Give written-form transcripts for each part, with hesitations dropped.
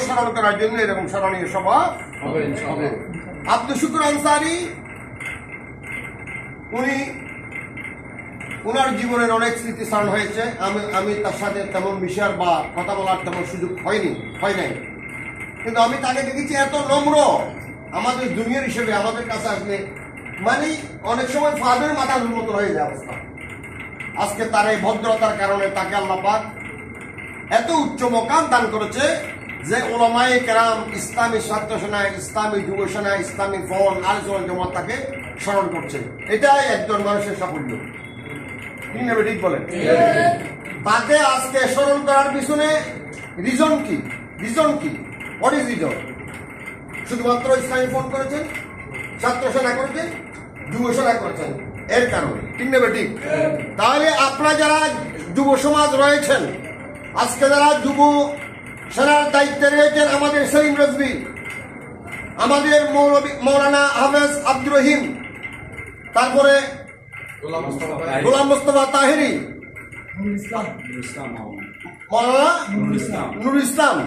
স্মরণ করার জন্য এরকম স্মরণীয় সভা হবে। আব্দুল শুকুর আনসারী উনার জীবনের অনেক স্মৃতিচারণ হয়েছে। আমি তার সাথে তেমন বিষয়ের বা কথা বলার তেমন সুযোগ হয় নাই, কিন্তু আমি তাকে দেখেছি এত নম্র। আমাদের জুনিয়র হিসেবে আমাদের কাছে আসলে মানে অনেক সময় ফাদের মাথা উন্নত হয়ে যায় অবস্থা। আজকে তার এই ভদ্রতার কারণে তাকে আল্লাহ পাক এত উচ্চ মকাম দান করেছে যে ওলামায়ে কেরাম, ইসলামী ছাত্র সেনা, ইসলামী যুব সেনা, ইসলামী ফল আলোচনা জমা তাকে স্মরণ করছে। এটাই একজন মানুষের সাফল্য। ঠিক বলেন? তাকে আজকে স্মরণ করার পিছনে রিজন কি? What is reason? শুধুমাত্র ইসলামী ফোন করেছেন, ছাত্র সেনা করেছেন, যুব সেনা করেছেন, এর কারণে। ঠিক না বেঠিক? তাহলে আপনারা যারা যুব সমাজ রয়েছেন, আজকে যারা যুব সেনার দায়িত্বে রয়েছেন, আমাদের সেলিম রাজভী, আমাদের মৌলানা হাফেজ আব্দুর রহিম, তারপরে গোলাম মোস্তফা তাহেরি, মৌলানা নুরুল ইসলাম,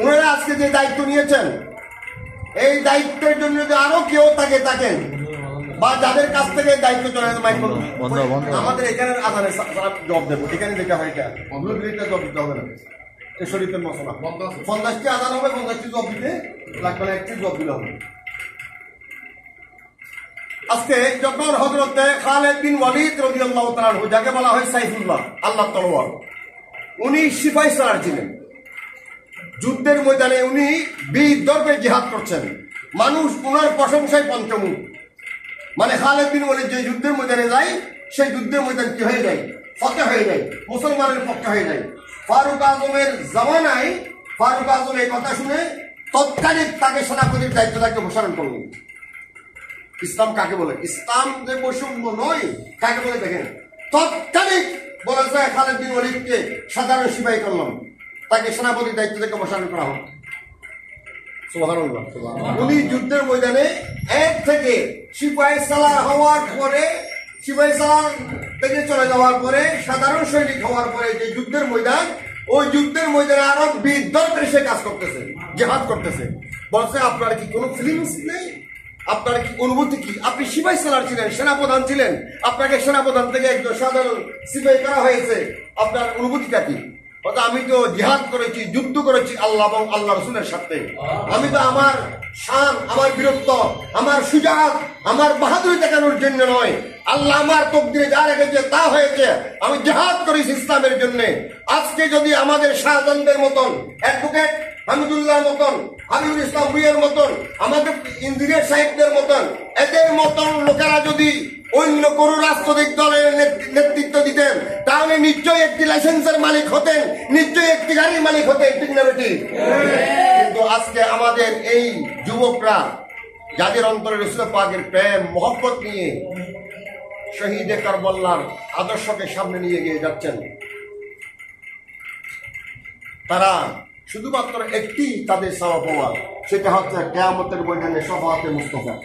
ওনারা আজকে যে দায়িত্ব নিয়েছেন, এই দায়িত্বের জন্য যদি আরো কেউ থাকেন বা যাদের কাছ থেকে দায়িত্ব চলে আমাদের এখানে আদানে জব দেবো, এখানে দেখা হয় এটা জব দিতে হবে না। এই শরীরের মশলা 50টি আদান হবে, 50টি জব দিতে লাগবে না, একটি জব দিলে হবে। আজকে যখন হযরত খালিদ বিন ওয়ালিদ রাদিয়াল্লাহু তাআলা আনহু, যাকে বলা হয় সাইফুল্লাহ, আল্লাহর তলোয়ার, উনি সিপাহী সালার ছিলেন। যুদ্ধের ময়দানে উনি বীর দর্পে জিহাদ করছেন, মানুষ উনার প্রশংসায় পঞ্চমুখ। মানে খালিদ বিন ওয়ালিদ যে যুদ্ধের ময়দানে যায়, সেই যুদ্ধের ময়দান কি হয়ে যায়? ফতেহ হয়ে যায়, মুসলমানের পক্ষে হয়ে যায়। ফারুক আজমের জামানায় ফারুক আজম এই কথা শুনে তৎকালীন তাকে সেনাপতির দায়িত্ব তাকে ঘোষণা করলেন। ইসলাম কাকে বলে? ইসলাম যে বৈষম্য নয়, কাকে বলে দেখেন। তৎকালীন বলেছে খালিদ বিন ওয়ালিদকে সাধারণ সিপাহী করলাম, তাকে সেনাপতির দায়িত্ব থেকে ঘোষণা করা হোক। সুবহানাল্লাহ। উনি যুদ্ধের ময়দানে এক থেকে সিপাহী সালার হওয়ার পরে, সিপাহী সালার থেকে চলে যাওয়ার পরে, সাধারণ সৈনিক হওয়ার পরে যে যুদ্ধের ময়দান, ওই যুদ্ধের ময়দানে আরো বীর দর্পে সে কাজ করতেছে, জিহাদ করতেছে। বলছে আপনার কি কোনো ফিলিংস নেই? আপনার কি অনুভূতি কি? আপনি সিপাহী সালার ছিলেন, সেনাপ্রধান ছিলেন, আপনাকে সেনাপ্রধান থেকে একজন সাধারণ সিপাহী করা হয়েছে, আপনার অনুভূতিটা কি? আমি তো জিহাদ করেছি, যুদ্ধ করেছি আল্লাহ এবং আল্লাহ রাসূলের সাথে। আমি তো আমার শান, আমার বীরত্ব, আমার সুজাত, আমার বাহাদুরি দেখানোর জন্য নয়, আল্লাহ আমার তকদিরে যা রেখেছে তা হয়েছে, আমি জিহাদ করেছি ইসলামের জন্য। আজকে যদি আমাদের শাহজাহানদের মতন, অ্যাডভোকেট হামিদুল্লাহর মতন, হাবিবুল ইসলাম ভুইয়ার মতন, আমাদের ইঞ্জিনিয়ার সাহেবদের মতন, এদের মতন লোকেরা যদি অন্য কোন রাজনৈতিক দলের নেতৃত্ব দিতেন, তাহলে নিশ্চয়ই একটি লাইসেন্সের মালিক হতেন, নিশ্চয়ই একটি গাড়ির মালিক হতেন। ঠিক না বেটি? কিন্তু আজকে আমাদের এই যুবকরা, যাদের অন্তরে রাসূল পাকের প্রেম মহব্বত নিয়ে শহীদে কারবালার আদর্শকে সামনে নিয়ে গিয়ে যাচ্ছেন, তারা শুধুমাত্র একটি তাদের চাওয়া পাওয়া, সেটা হচ্ছে কিয়ামতের ময়দানে শাফাআতে মুস্তাফা।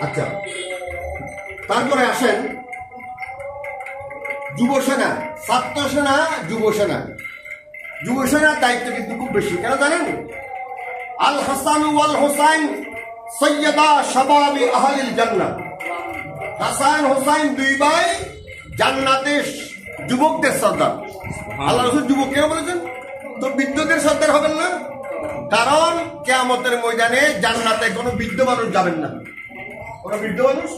আচ্ছা, তারপরে আসেন যুব সেনা, ছাত্র সেনা, যুব সেনা। যুব সেনার দায়িত্ব কিন্তু খুব বেশি, কেন জানেন? আল হাসান ওয়াল হুসাইন সৈয়দা শাবাবি আহলিল জান্নাহ। হাসান হুসাইন দুই ভাই জান্নাতের যুবকদের সর্দার। আল্লাহ রাসূল যুবক কেন বলেছেন? তো বৃদ্ধদের সর্দার হবেন না, কারণ কিয়ামতের ময়দানে জান্নাতে কোনো বৃদ্ধ মানুষ যাবেন না। কোনো বৃদ্ধ মানুষ